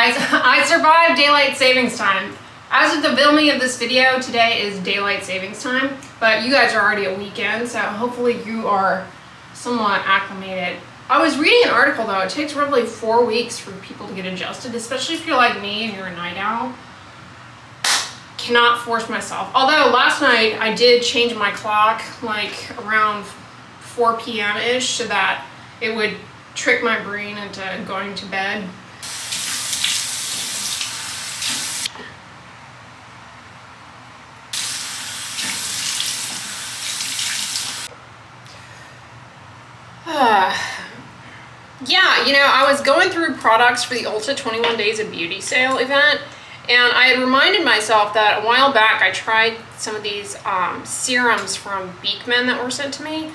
guys, I survived daylight savings time. As of the filming of this video, today is daylight savings time, but you guys are already a weekend, so hopefully you are somewhat acclimated. I was reading an article though, it takes roughly 4 weeks for people to get adjusted, especially if you're like me and you're a night owl. Cannot force myself. Although last night I did change my clock like around 4 p.m.-ish so that it would trick my brain into going to bed. Yeah, you know, I was going through products for the Ulta 21 Days of Beauty sale event, and I had reminded myself that a while back I tried some of these serums from Beekman that were sent to me.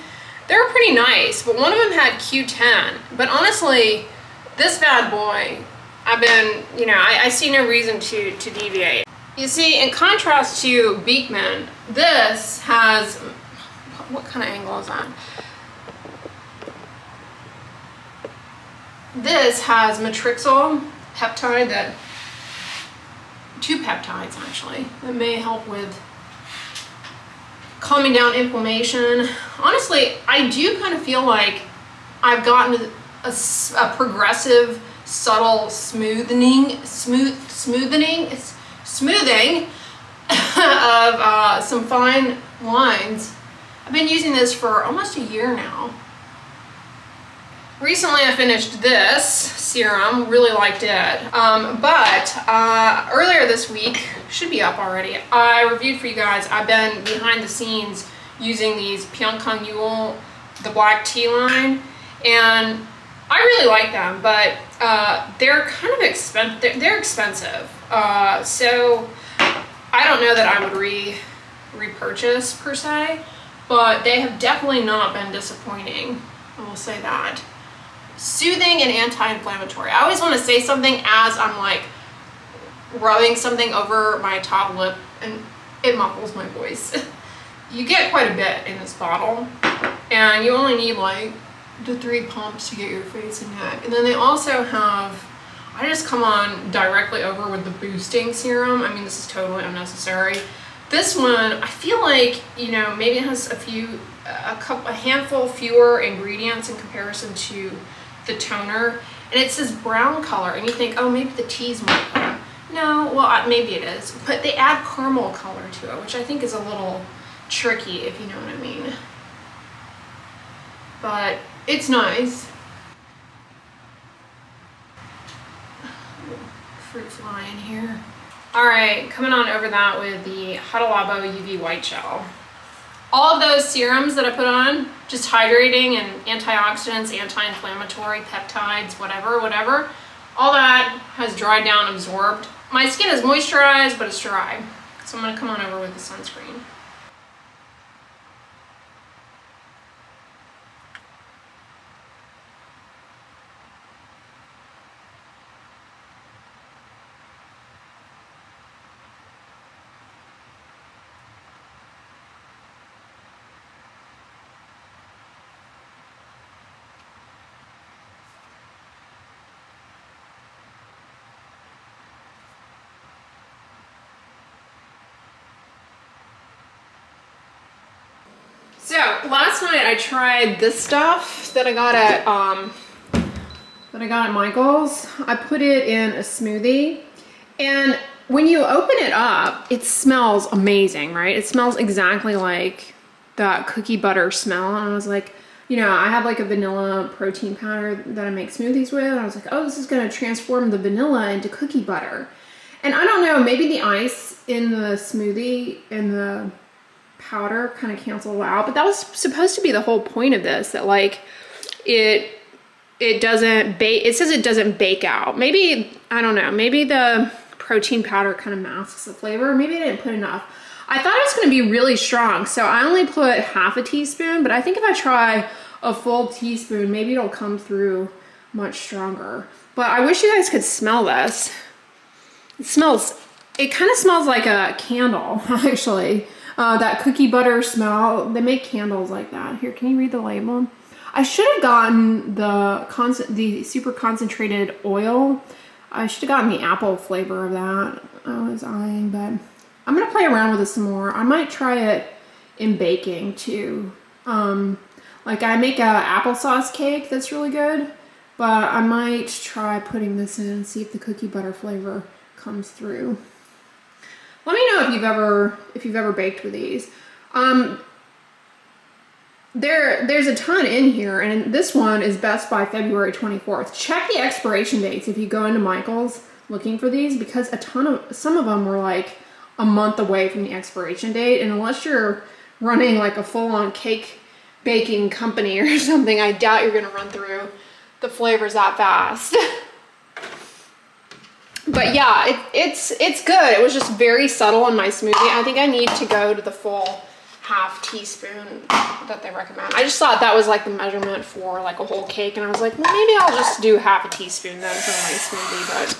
They were pretty nice, but one of them had Q10. But honestly, this bad boy, I've been, you know, I see no reason to deviate. You see, in contrast to Beekman, this has, what kind of angle is that? This has matrixyl peptide that, 2 peptides actually, that may help with calming down inflammation. Honestly, I do kind of feel like I've gotten a progressive, subtle smoothing of some fine lines. I've been using this for almost a year now. Recently I finished this serum, really liked it, but earlier this week, should be up already, I reviewed for you guys. I've been behind the scenes using these Pyeongkang Yul, the black tea line, and I really like them, but they're kind of expensive. They're expensive, so I don't know that I would repurchase per se, but they have definitely not been disappointing, I will say that. Soothing and anti-inflammatory. I always want to say something as I'm like rubbing something over my top lip and it muffles my voice. You get quite a bit in this bottle and you only need like the 3 pumps to get your face and neck. And then they also have, I just come on directly over with the boosting serum. I mean, this is totally unnecessary. This one, I feel like, you know, maybe it has a handful fewer ingredients in comparison to the toner, and it says brown color, and you think, oh, maybe the tea's more color. No, well, maybe it is, but they add caramel color to it, which I think is a little tricky, if you know what I mean. But it's nice. Fruit fly in here. All right, coming on over that with the Hada Labo UV White Gel. All of those serums that I put on, just hydrating and antioxidants, anti-inflammatory, peptides, whatever, all that has dried down, absorbed. My skin is moisturized, but it's dry. So I'm gonna come on over with the sunscreen. So last night I tried this stuff that I got at Michael's. I put it in a smoothie, and when you open it up, it smells amazing, right? It smells exactly like that cookie butter smell. And I was like, you know, I have like a vanilla protein powder that I make smoothies with. And I was like, oh, this is gonna transform the vanilla into cookie butter. And I don't know, maybe the ice in the smoothie and the powder kind of cancel out, but that was supposed to be the whole point of this, that like it doesn't bake, it says it doesn't bake out. Maybe, I don't know, maybe the protein powder kind of masks the flavor. Maybe I didn't put enough. I thought it was going to be really strong, so I only put half a teaspoon, but I think if I try a full teaspoon, maybe it'll come through much stronger. But I wish you guys could smell this. It kind of smells like a candle, actually. That cookie butter smell. They make candles like that. Here, can you read the label? I should have gotten the super concentrated oil. I should have gotten the apple flavor of that. I was eyeing, but I'm gonna play around with this some more. I might try it in baking too. Like I make a applesauce cake that's really good, but I might try putting this in and see if the cookie butter flavor comes through. Let me know if you've ever baked with these. There's a ton in here, and this one is best by February 24th. Check the expiration dates if you go into Michael's looking for these, because some of them were like a month away from the expiration date, and unless you're running like a full-on cake baking company or something, I doubt you're gonna run through the flavors that fast. But yeah, it's good. It was just very subtle in my smoothie. I think I need to go to the full half teaspoon that they recommend. I just thought that was like the measurement for like a whole cake, and I was like, well, maybe I'll just do half a teaspoon then for my smoothie, but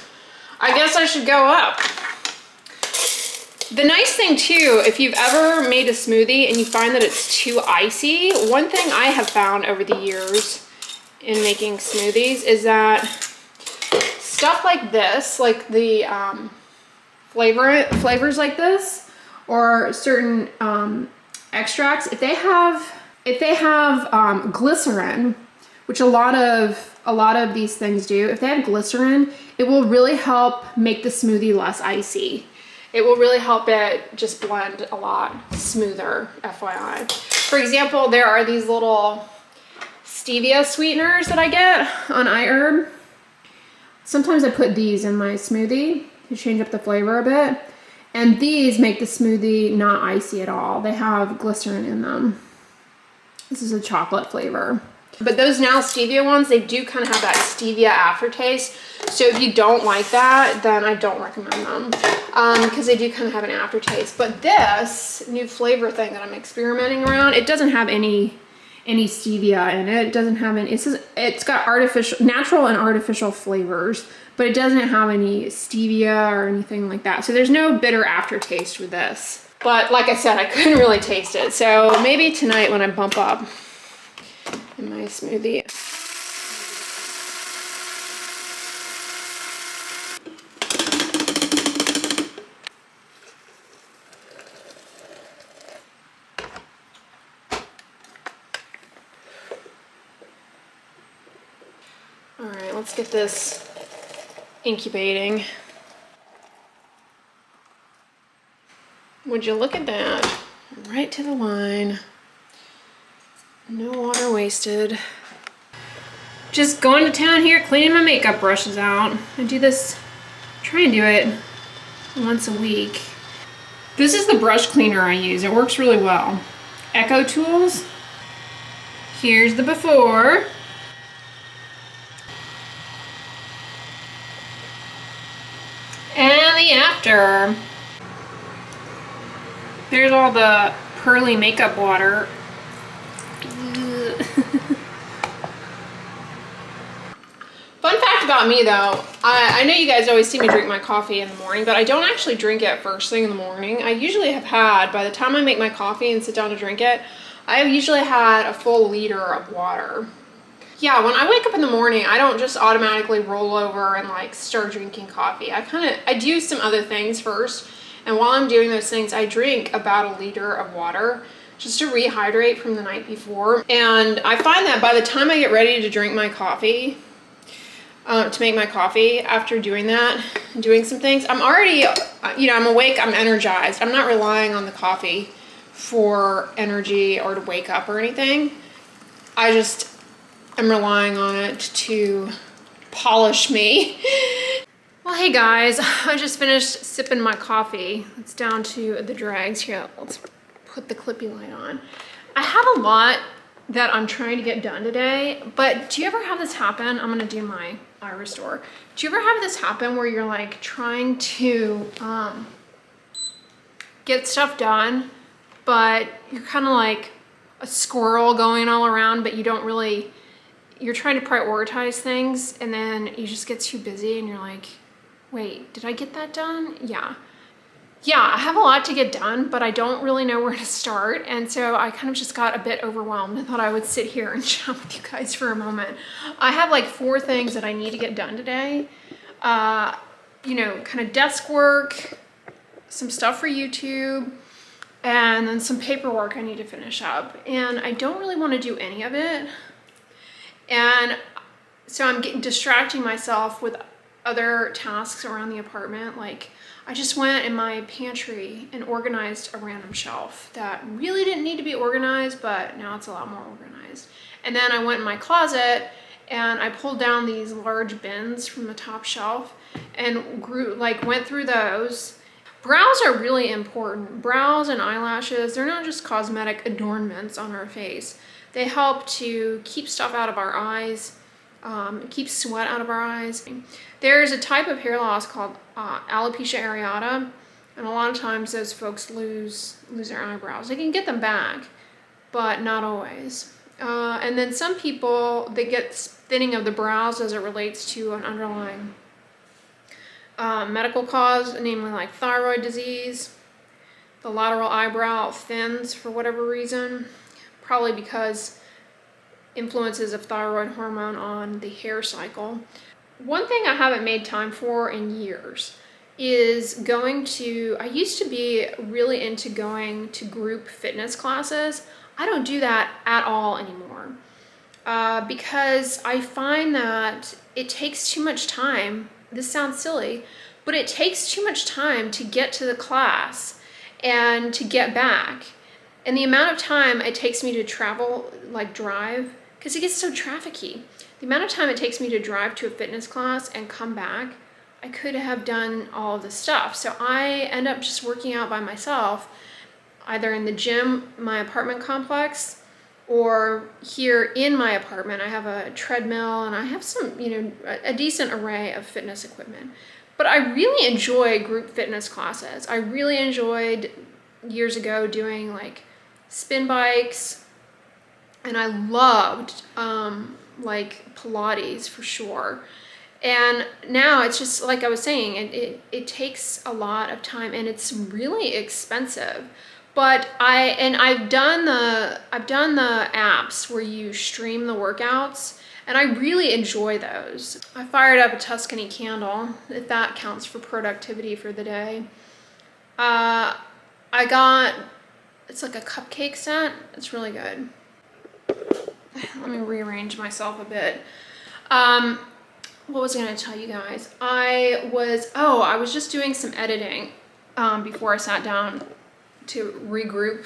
I guess I should go up. The nice thing too, if you've ever made a smoothie and you find that it's too icy, one thing I have found over the years in making smoothies is that stuff like this, like the flavors like this, or certain extracts, if they have glycerin, which a lot of these things do, if they have glycerin, it will really help make the smoothie less icy. It will really help it just blend a lot smoother, FYI. For example, there are these little stevia sweeteners that I get on iHerb. Sometimes I put these in my smoothie to change up the flavor a bit. And these make the smoothie not icy at all. They have glycerin in them. This is a chocolate flavor. But those now stevia ones, they do kind of have that stevia aftertaste. So if you don't like that, then I don't recommend them, because they do kind of have an aftertaste. But this new flavor thing that I'm experimenting around, it doesn't have any stevia in it. It doesn't have any, it's got natural and artificial flavors, but it doesn't have any stevia or anything like that. So there's no bitter aftertaste with this. But like I said, I couldn't really taste it. So maybe tonight when I bump up in my smoothie. All right, let's get this incubating. Would you look at that? Right to the line. No water wasted. Just going to town here, cleaning my makeup brushes out. I do this, try and do it once a week. This is the brush cleaner I use. It works really well. Echo Tools. Here's the before. And the after. There's all the pearly makeup water. Fun fact about me though, I know you guys always see me drink my coffee in the morning, but I don't actually drink it first thing in the morning. I usually have had, by the time I make my coffee and sit down to drink it, I have usually had a full liter of water. Yeah, when I wake up in the morning, I don't just automatically roll over and like start drinking coffee. I do some other things first, and while I'm doing those things, I drink about a liter of water just to rehydrate from the night before. And I find that by the time I get ready to drink my coffee, to make my coffee, after doing that, doing some things, I'm already, I'm awake, I'm energized. I'm not relying on the coffee for energy or to wake up or anything. I'm relying on it to polish me. Well, hey guys, I just finished sipping my coffee. It's down to the dregs here. Let's put the clippy light on. I have a lot that I'm trying to get done today, but do you ever have this happen? I'm gonna do my eye restore. Do you ever have this happen where you're like trying to get stuff done, but you're kind of like a squirrel going all around, but you're trying to prioritize things, and then you just get too busy and you're like, wait, did I get that done? Yeah, I have a lot to get done, but I don't really know where to start. And so I kind of just got a bit overwhelmed. I thought I would sit here and chat with you guys for a moment. I have like 4 things that I need to get done today. you know, kind of desk work, some stuff for YouTube, and then some paperwork I need to finish up. And I don't really want to do any of it. And so I'm distracting myself with other tasks around the apartment. Like I just went in my pantry and organized a random shelf that really didn't need to be organized, but now it's a lot more organized. And then I went in my closet and I pulled down these large bins from the top shelf and went through those. Brows are really important. Brows and eyelashes, they're not just cosmetic adornments on our face. They help to keep stuff out of our eyes, keep sweat out of our eyes. There's a type of hair loss called alopecia areata, and a lot of times those folks lose their eyebrows. They can get them back, but not always. And then some people, they get thinning of the brows as it relates to an underlying medical cause, namely like thyroid disease. The lateral eyebrow thins for whatever reason, probably because influences of thyroid hormone on the hair cycle. One thing I haven't made time for in years is I used to be really into going to group fitness classes. I don't do that at all anymore because I find that it takes too much time. This sounds silly, but it takes too much time to get to the class and to get back. And the amount of time it takes me to travel, like drive, because it gets so trafficky. The amount of time it takes me to drive to a fitness class and come back, I could have done all of this stuff. So I end up just working out by myself, either in the gym, my apartment complex, or here in my apartment. I have a treadmill and I have some, a decent array of fitness equipment. But I really enjoy group fitness classes. I really enjoyed years ago doing like spin bikes, and I loved like Pilates for sure. And now it's just like I was saying, it takes a lot of time and it's really expensive. But I've done the apps where you stream the workouts, and I really enjoy those. I fired up a Tuscany candle, if that counts for productivity for the day. It's like a cupcake scent. It's really good. Let me rearrange myself a bit. What was I gonna tell you guys? I was just doing some editing before I sat down to regroup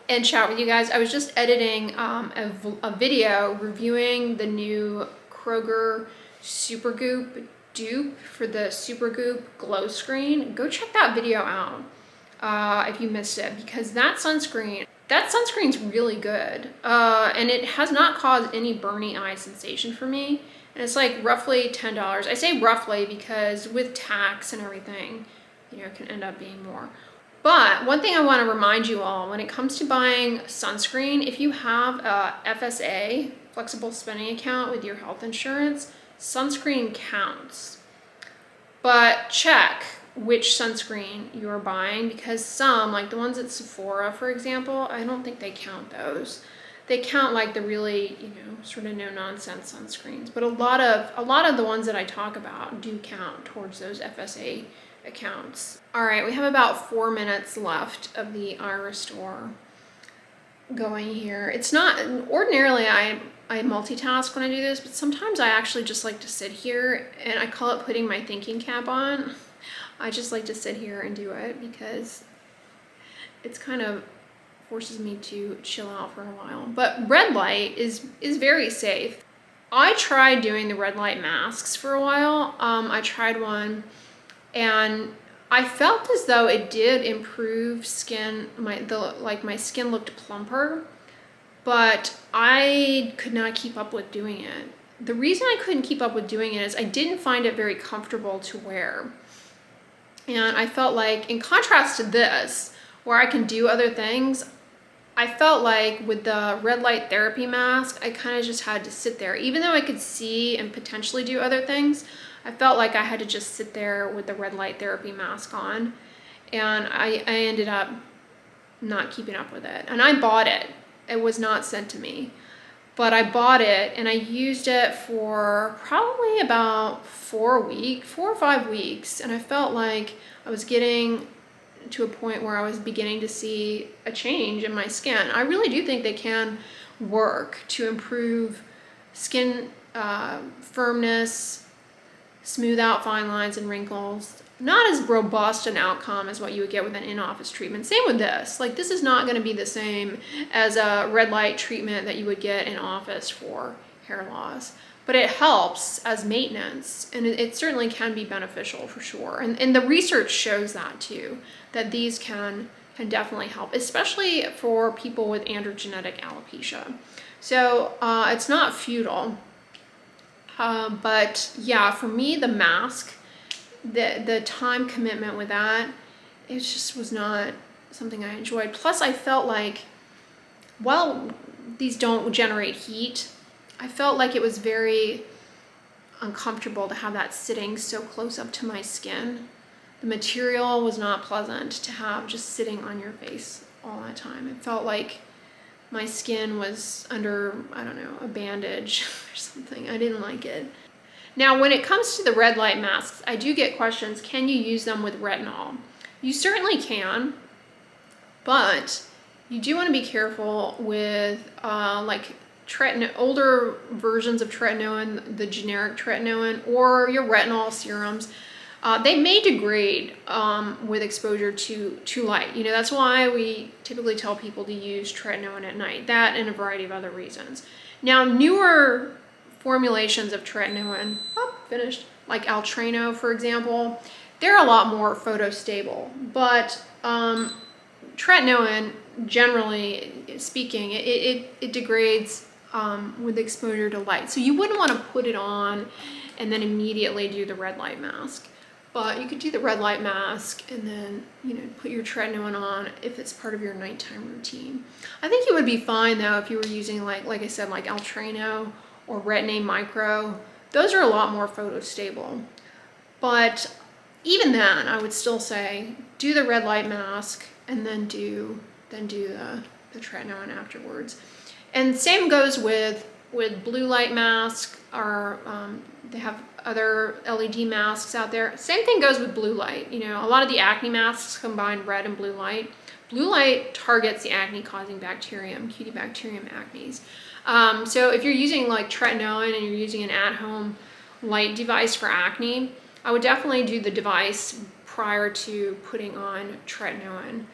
and chat with you guys. I was just editing a video reviewing the new Kroger Supergoop dupe for the Supergoop glow screen. Go check that video out if you missed it, because that sunscreen's really good, and it has not caused any burny eye sensation for me, and it's like roughly $10. I say roughly because with tax and everything, it can end up being more. But one thing I want to remind you all, when it comes to buying sunscreen, if you have a FSA, flexible spending account with your health insurance, sunscreen counts. But check which sunscreen you're buying, because some, like the ones at Sephora, for example, I don't think they count those. They count like the really, sort of no-nonsense sunscreens. But a lot of the ones that I talk about do count towards those FSA accounts. All right, we have about 4 minutes left of the eye restore going here. It's not, ordinarily I multitask when I do this, but sometimes I actually just like to sit here, and I call it putting my thinking cap on. I just like to sit here and do it because it's kind of forces me to chill out for a while. But red light is very safe. I tried doing the red light masks for a while. I tried one, and I felt as though it did improve skin. My skin looked plumper, but I could not keep up with doing it. The reason I couldn't keep up with doing it is I didn't find it very comfortable to wear. And I felt like, in contrast to this, where I can do other things, I felt like with the red light therapy mask, I kind of just had to sit there. Even though I could see and potentially do other things, I felt like I had to just sit there with the red light therapy mask on. And I ended up not keeping up with it. And I bought it. It was not sent to me. but I bought it and I used it for probably about 4 or 5 weeks, and I felt like I was getting to a point where I was beginning to see a change in my skin. I really do think they can work to improve skin firmness, smooth out fine lines and wrinkles. Not as robust an outcome as what you would get with an in-office treatment. Same with this. Like, this is not going to be the same as a red light treatment that you would get in office for hair loss. But it helps as maintenance, and it certainly can be beneficial for sure. And the research shows that too, that these can definitely help, especially for people with androgenetic alopecia. So it's not futile. But yeah, for me, the mask, the time commitment with that, it just was not something I enjoyed. Plus I felt like, well, these don't generate heat. I felt like it was very uncomfortable to have that sitting so close up to my skin. The material was not pleasant to have just sitting on your face all the time. It felt like my skin was under, I don't know, a bandage or something. I didn't like it. Now, when it comes to the red light masks, I do get questions, can you use them with retinol? You certainly can, but you do want to be careful with like older versions of tretinoin, the generic tretinoin, or your retinol serums. They may degrade with exposure to light. You know, that's why we typically tell people to use tretinoin at night. That and a variety of other reasons. Now, newer formulations of tretinoin, finished, like Altreno, for example, they're a lot more photostable. But tretinoin, generally speaking, it degrades with exposure to light. So you wouldn't want to put it on and then immediately do the red light mask. But you could do the red light mask and then, you know, put your tretinoin on if it's part of your nighttime routine. I think it would be fine though if you were using like I said, like Altreno or Retin-A Micro. Those are a lot more photostable. But even then, I would still say do the red light mask and then do the tretinoin afterwards. And same goes with blue light mask, or they have other LED masks out there. Same thing goes with blue light. You know, a lot of the acne masks combine red and blue light. Blue light targets the acne-causing bacterium, Cutibacterium acnes. So if you're using like tretinoin and you're using an at-home light device for acne, I would definitely do the device prior to putting on tretinoin,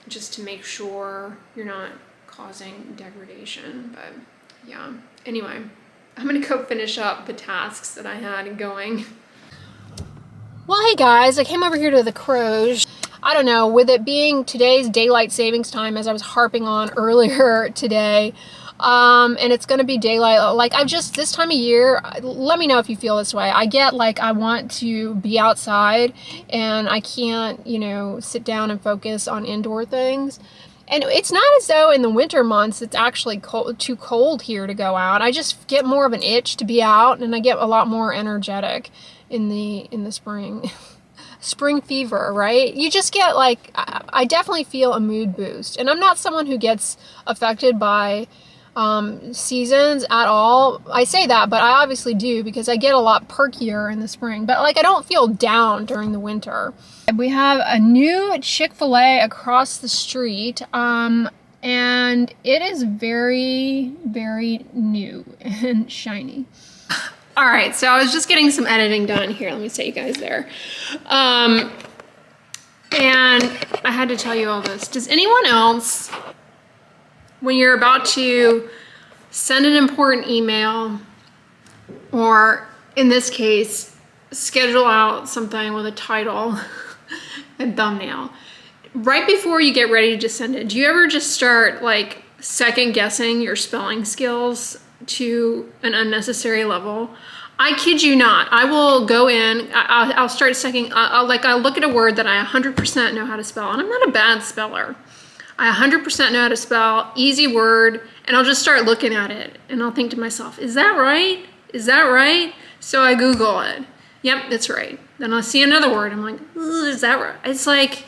just to make sure you're not causing degradation. But yeah, anyway, I'm gonna go finish up the tasks that I had going. Well, hey guys, I came over here to the Croge. I don't know, with it being today's daylight savings time, as I was harping on earlier today, and it's gonna be daylight, like this time of year, let me know if you feel this way. I get like I want to be outside and I can't, you know, sit down and focus on indoor things. And it's not as though in the winter months it's actually too cold here to go out. I just get more of an itch to be out, and I get a lot more energetic in the spring. Spring fever, right? You just get like, I definitely feel a mood boost. And I'm not someone who gets affected by seasons at all. I say that, but I obviously do, because I get a lot perkier in the spring. But like, I don't feel down during the winter. We have a new Chick-fil-A across the street, and it is very, very new and shiny. All right, so I was just getting some editing done here. Let me set you guys there. And I had to tell you all this. Does anyone else, when you're about to send an important email, or in this case, schedule out something with a title and thumbnail, right before you get ready to send it, do you ever just start like second guessing your spelling skills to an unnecessary level? I kid you not. I will go in, I'll start second, I'll look at a word that I 100% know how to spell, and I'm not a bad speller. I 100% know how to spell, easy word, and I'll just start looking at it, and I'll think to myself, is that right? Is that right? So I Google it. Yep, that's right. Then I'll see another word, I'm like, is that right? It's like,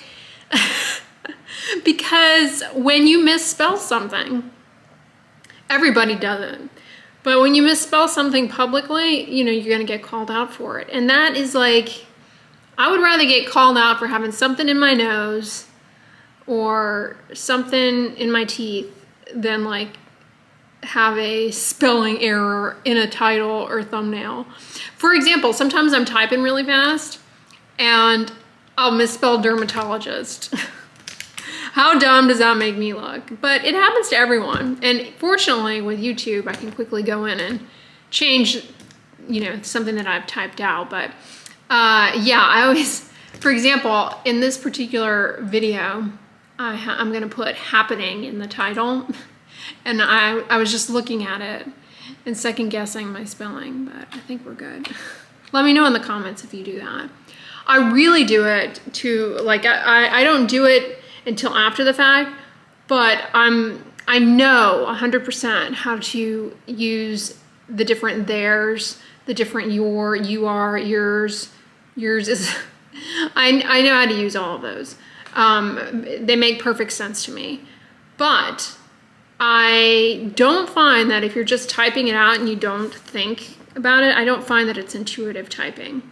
because when you misspell something, everybody does it. But when you misspell something publicly, you know, you're gonna get called out for it. And that is like, I would rather get called out for having something in my nose or something in my teeth than like have a spelling error in a title or thumbnail. For example, sometimes I'm typing really fast and I'll misspell dermatologist. How dumb does that make me look? But it happens to everyone. And fortunately with YouTube, I can quickly go in and change, you know, something that I've typed out. But yeah, I always, for example, in this particular video, I'm gonna put happening in the title. And I was just looking at it and second guessing my spelling, but I think we're good. Let me know in the comments if you do that. I really do it to, like, I don't do it until after the fact, but I know 100% how to use the different theirs, the different your, you are, yours is, I know how to use all of those. They make perfect sense to me. But I don't find that if you're just typing it out and you don't think about it, I don't find that it's intuitive typing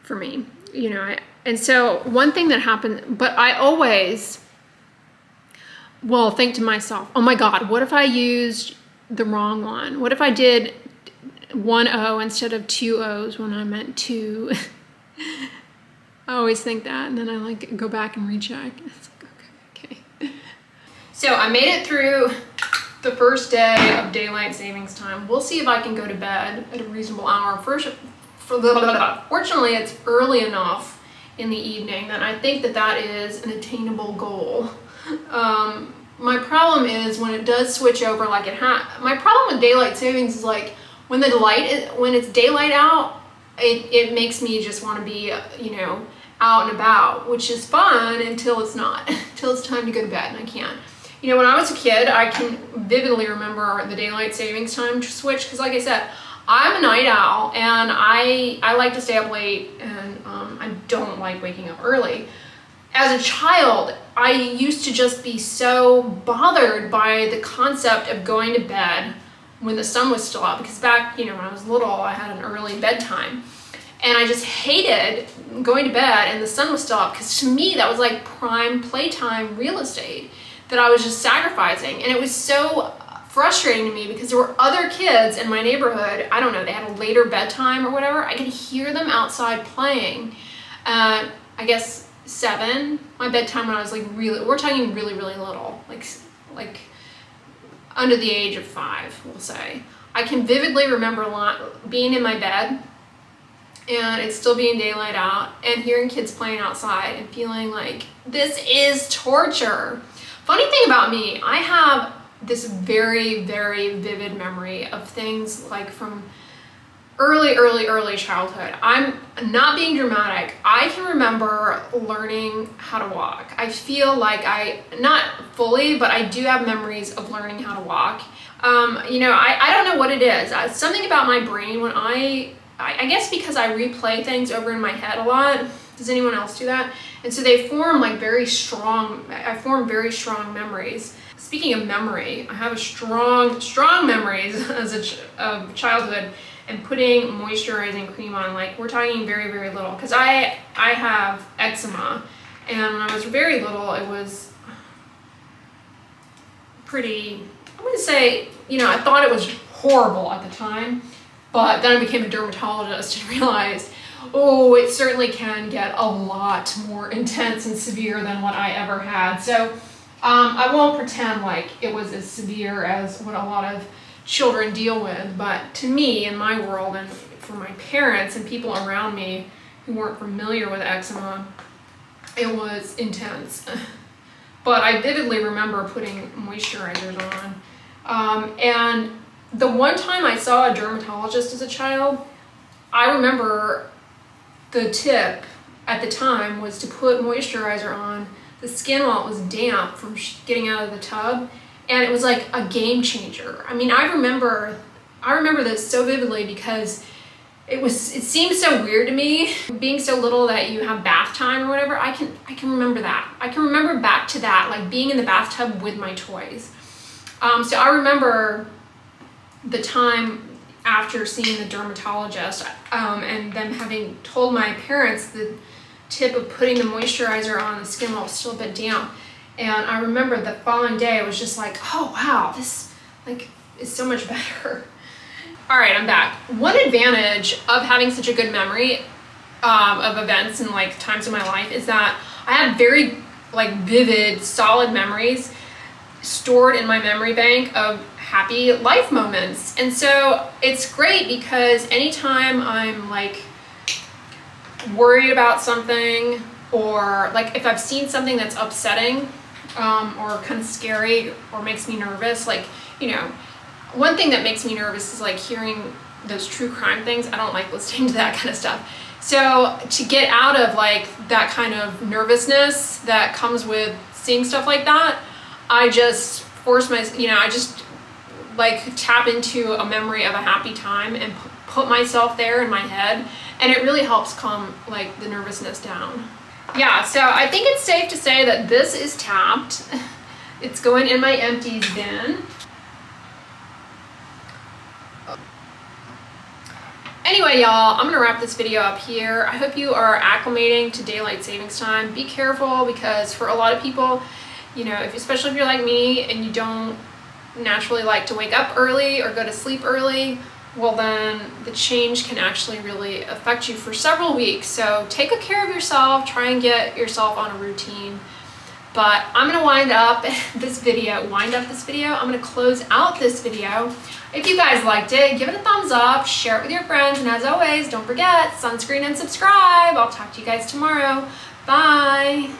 for me, you know. And so one thing that happened, but I always will think to myself, oh my God, what if I used the wrong one? What if I did one O instead of two O's when I meant two? I always think that, and then I like go back and recheck. It's like, okay. So I made it through the first day of daylight savings time. We'll see if I can go to bed at a reasonable hour. Fortunately, it's early enough in the evening that I think that that is an attainable goal. My problem is when it does switch over like it has. My problem with daylight savings is like when when it's daylight out, it makes me just want to be, you know, out and about, which is fun until it's not, until it's time to go to bed and I can't. You know, when I was a kid, I can vividly remember the daylight savings time switch because, like I said, I'm a night owl and I like to stay up late and I don't like waking up early. As a child, I used to just be so bothered by the concept of going to bed when the sun was still out because back, you know, when I was little, I had an early bedtime. And I just hated going to bed and the sun was still up because to me, that was like prime playtime real estate that I was just sacrificing. And it was so frustrating to me because there were other kids in my neighborhood. I don't know, they had a later bedtime or whatever. I could hear them outside playing. I guess 7, my bedtime when I was like really, we're talking really, really little, like under the age of 5, we'll say. I can vividly remember being in my bed and it's still being daylight out and hearing kids playing outside and feeling like this is torture. Funny thing about me, I have this very, very vivid memory of things like from early childhood. I'm not being dramatic. I can remember learning how to walk. I feel like not fully, but I do have memories of learning how to walk. You know, I don't know what it is. Something about my brain when I guess because I replay things over in my head a lot. Does anyone else do that? And so they form like very strong, I form very strong memories. Speaking of memory, I have a strong memories as of childhood and putting moisturizing cream on, like we're talking very, very little. Cause I have eczema and when I was very little, it was pretty, I wouldn't say, you know, I thought it was horrible at the time, but then I became a dermatologist and realized, oh, it certainly can get a lot more intense and severe than what I ever had. So I won't pretend like it was as severe as what a lot of children deal with, but to me, in my world, and for my parents and people around me who weren't familiar with eczema, it was intense. But I vividly remember putting moisturizers on. And the one time I saw a dermatologist as a child, I remember the tip at the time was to put moisturizer on the skin while it was damp from getting out of the tub. And it was like a game changer. I mean, I remember this so vividly because it seemed so weird to me, being so little that you have bath time or whatever. I can remember that. I can remember back to that, like being in the bathtub with my toys. So I remember the time after seeing the dermatologist, and them having told my parents the tip of putting the moisturizer on the skin while it's still a bit damp. And I remember the following day, I was just like, oh wow, this like is so much better. All right, I'm back. One advantage of having such a good memory of events and like times in my life is that I have very like vivid, solid memories stored in my memory bank of happy life moments. And so it's great because anytime I'm like worried about something, or like if I've seen something that's upsetting or kind of scary or makes me nervous, like, you know, one thing that makes me nervous is like hearing those true crime things. I don't like listening to that kind of stuff. So to get out of like that kind of nervousness that comes with seeing stuff like that, I just force I just like tap into a memory of a happy time and put myself there in my head, and it really helps calm like the nervousness down. Yeah, so I think it's safe to say that this is tapped. It's going in my empties bin. Anyway, y'all, I'm gonna wrap this video up here. I hope you are acclimating to daylight savings time. Be careful, because for a lot of people, you know, especially if you're like me and you don't naturally like to wake up early or go to sleep early, well then the change can actually really affect you for several weeks. So take good care of yourself, try and get yourself on a routine. But I'm gonna wind up this video. I'm gonna close out this video. If you guys liked it, give it a thumbs up, share it with your friends, and as always, don't forget, sunscreen and subscribe. I'll talk to you guys tomorrow. Bye.